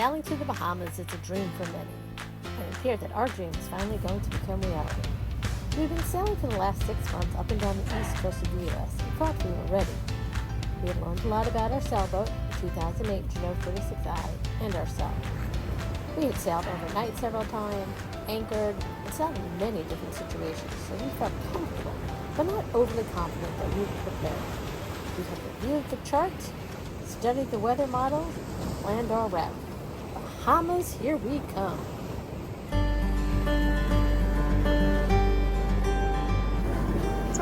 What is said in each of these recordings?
Sailing to the Bahamas is a dream for many, and it appeared that our dream is finally going to become reality. We've been sailing for the last 6 months up and down the east coast of the U.S. and thought we were ready. We had learned a lot about our sailboat, the 2008 Juneau 36i, and ourselves. We had sailed overnight several times, anchored, and sailed in many different situations, so we felt comfortable, but not overly confident that we were prepared. We had reviewed the charts, studied the weather models, and planned our route. Bahamas, here we come.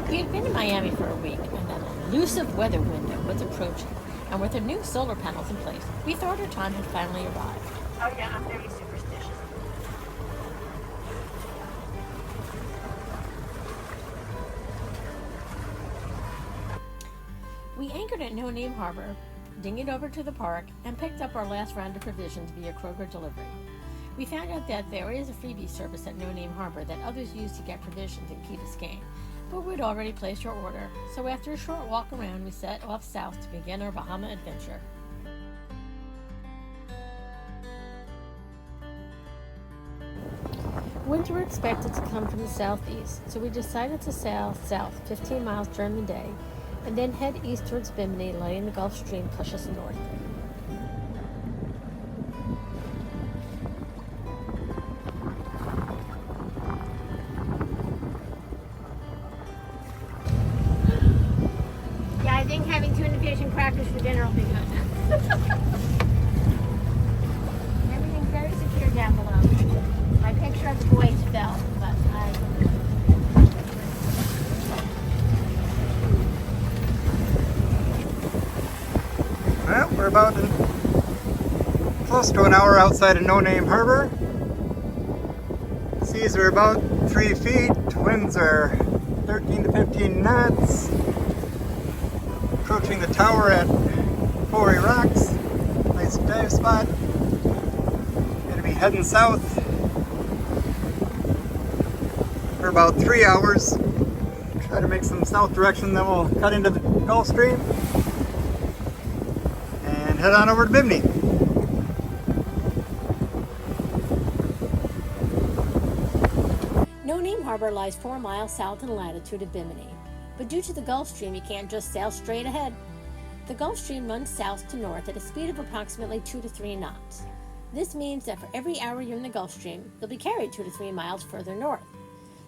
We had been in Miami for a week, and an elusive weather window was approaching. And with the new solar panels in place, we thought our time had finally arrived. Oh yeah, I'm very superstitious. We anchored at No Name Harbor, dinghied over to the park, and picked up our last round of provisions via Kroger delivery. We found out that there is a freebie service at No Name Harbor that others use to get provisions in Key Biscayne, but we'd already placed our order, so after a short walk around, we set off south to begin our Bahama adventure. Winter were expected to come from the southeast, so we decided to sail south 15 miles during the day, and then head east towards Bimini, letting the Gulf Stream push us north. Yeah, I think having tuna fish and crackers for dinner will be good. Everything's very secure down below. My picture of the boys fell, but Well, we're about close to an hour outside of No Name Harbor. Seas are about 3 feet, winds are 13 to 15 knots. Approaching the tower at Quarry Rocks, nice dive spot. Gonna be heading south for about 3 hours. Try to make some south direction, then we'll cut into the Gulf Stream and head on over to Bimini. No Name Harbor lies 4 miles south in latitude of Bimini, but due to the Gulf Stream, you can't just sail straight ahead. The Gulf Stream runs south to north at a speed of approximately 2 to 3 knots. This means that for every hour you're in the Gulf Stream, you'll be carried 2 to 3 miles further north.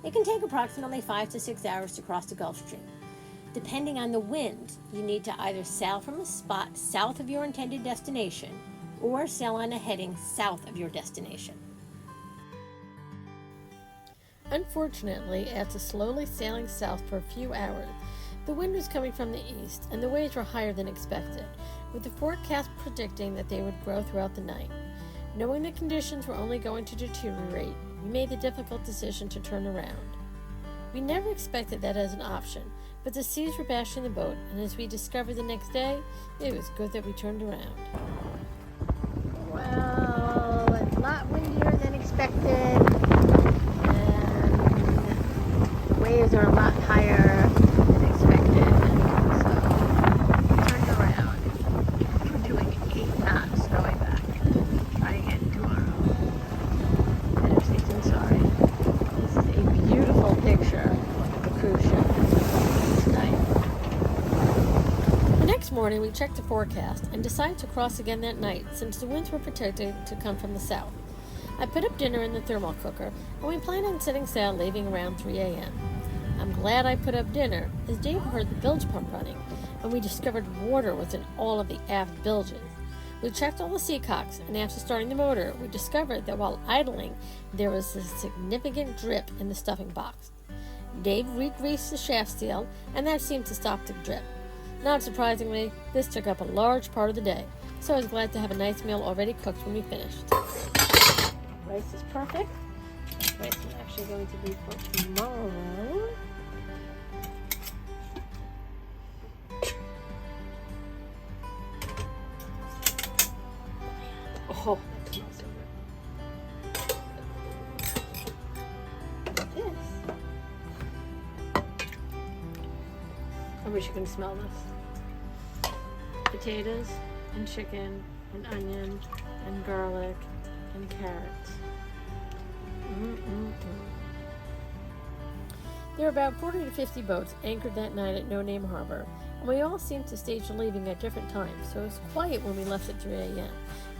It can take approximately 5 to 6 hours to cross the Gulf Stream. Depending on the wind, you need to either sail from a spot south of your intended destination or sail on a heading south of your destination. Unfortunately, after slowly sailing south for a few hours, the wind was coming from the east and the waves were higher than expected, with the forecast predicting that they would grow throughout the night. Knowing the conditions were only going to deteriorate, we made the difficult decision to turn around. We never expected that as an option, but the seas were bashing the boat, and as we discovered the next day, it was good that we turned around. well, it's a lot windier than expected, and the waves are a lot higher than expected. So we turned around. We're doing 8 knots going back. Try again tomorrow. Better safe than sorry. This is a beautiful picture of the cruise ship this night. The next morning, we checked the forecast and decided to cross again that night since the winds were projected to come from the south. I put up dinner in the thermal cooker, and we planned on setting sail leaving around 3 a.m. I'm glad I put up dinner, as Dave heard the bilge pump running, and we discovered water within all of the aft bilges. We checked all the seacocks, and after starting the motor, we discovered that while idling, there was a significant drip in the stuffing box. Dave re-greased the shaft steel, and that seemed to stop the drip. Not surprisingly, this took up a large part of the day, so I was glad to have a nice meal already cooked when we finished. Rice is perfect. Rice is actually going to be for tomorrow. Oh, that smells so good. This. I wish you could smell this. Potatoes and chicken and onion and garlic and carrots. There were about 40 to 50 boats anchored that night at No Name Harbor, and we all seemed to stage leaving at different times, so it was quiet when we left at 3 a.m.,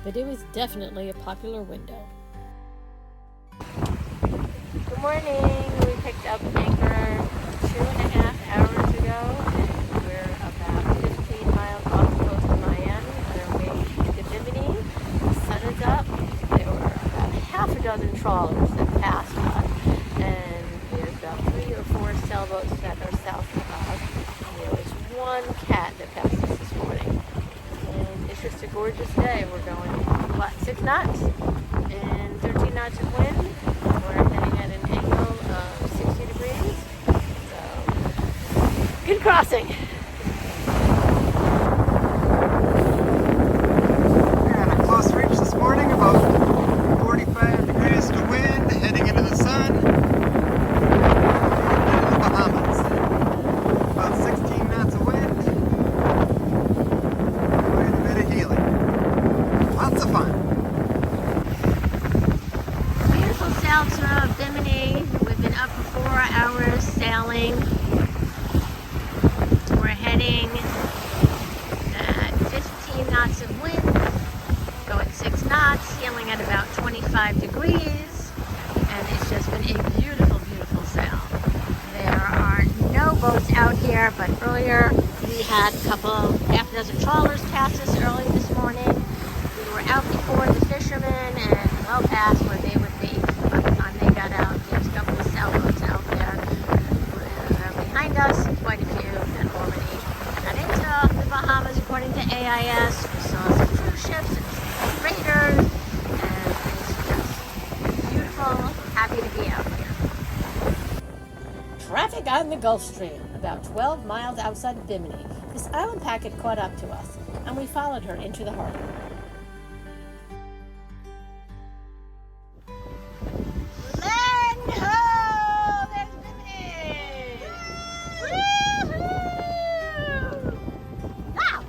but it was definitely a popular window. Good morning! We picked up anchor 2.5 hours ago, and we're about 15 miles off the coast of Miami on our way to Bimini. The sun is up. There were about half a dozen trawlers that passed us, and there's about 3 or 4 sailboats that are south of us. And there was one cat that passed us this morning. And it's just a gorgeous day. We're going, 6 knots and 13 knots of wind. We're heading at an angle of 60 degrees. So, good crossing. We're on a close reach this morning, about 45 degrees to wind, heading into the sun. Into the Bahamas. About 16 knots of wind. Quite a bit of healing. Lots of fun. Beautiful sail through Bimini. We've been up for 4 hours sailing. We're heading at 15 knots of wind, going 6 knots, sailing at about 25 degrees, and it's just been a beautiful, beautiful sail. There are no boats out here, but earlier we had half a dozen trawlers pass us early this morning. We were out before the fishermen and well past where they would be. By the time they got out, there's a couple of sailboats out there. Behind us, quite a few that already got into the Bahamas according to AIS. We saw some cruise ships and some freighters, and it's just beautiful, happy to be out here. Traffic on the Gulf Stream, about 12 miles outside of Bimini. This island packet caught up to us, and we followed her into the harbor. Land ho! There's Bimini! Woo-hoo! Wow!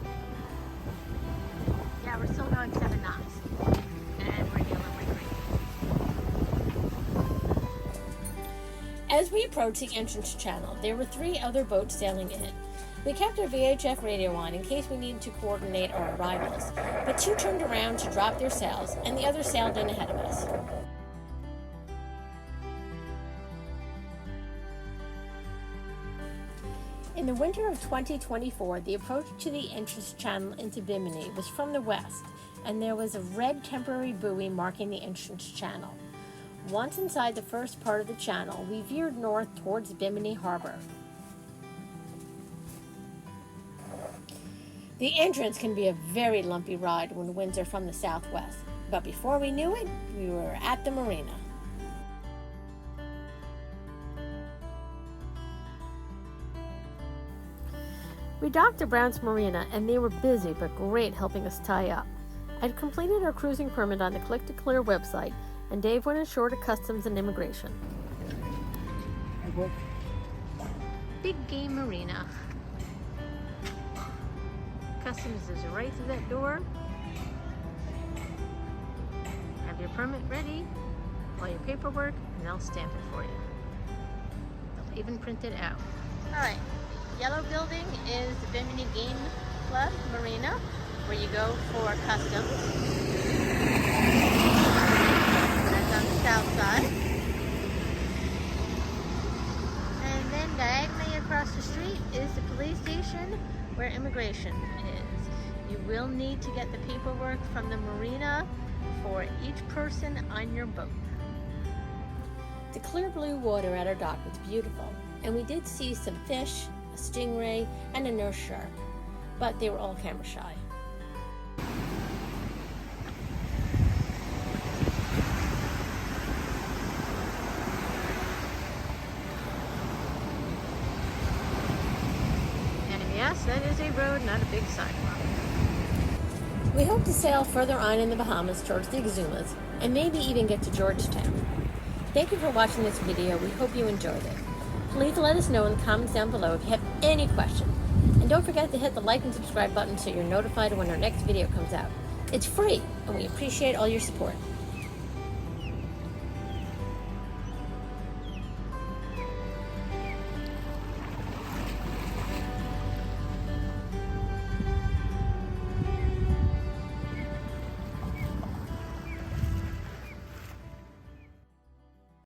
Yeah, we're still going 7 knots. And we're dealing with rain. As we approached the entrance channel, there were 3 other boats sailing in. We kept our VHF radio on in case we needed to coordinate our arrivals, but 2 turned around to drop their sails, and the others sailed in ahead of us. In the winter of 2024, the approach to the entrance channel into Bimini was from the west, and there was a red temporary buoy marking the entrance channel. Once inside the first part of the channel, we veered north towards Bimini Harbor. The entrance can be a very lumpy ride when the winds are from the southwest, but before we knew it, we were at the marina. We docked at Brown's Marina, and they were busy but great helping us tie up. I'd completed our cruising permit on the Click to Clear website, and Dave went ashore to Customs and Immigration. Big Game Marina. Customs is right through that door. Have your permit ready, all your paperwork, and they'll stamp it for you. They'll even print it out. Alright, yellow building is the Bimini Game Club Marina, where you go for customs. That's on the south side. And then diagonally across the street is the police station where immigration is. You will need to get the paperwork from the marina for each person on your boat. The clear blue water at our dock was beautiful, and we did see some fish, a stingray, and a nurse shark, but they were all camera shy. Yes, that is a road, not a big sidewalk. We hope to sail further on in the Bahamas towards the Exumas, and maybe even get to Georgetown. Thank you for watching this video. We hope you enjoyed it. Please let us know in the comments down below if you have any questions. And don't forget to hit the like and subscribe button so you're notified when our next video comes out. It's free, and we appreciate all your support.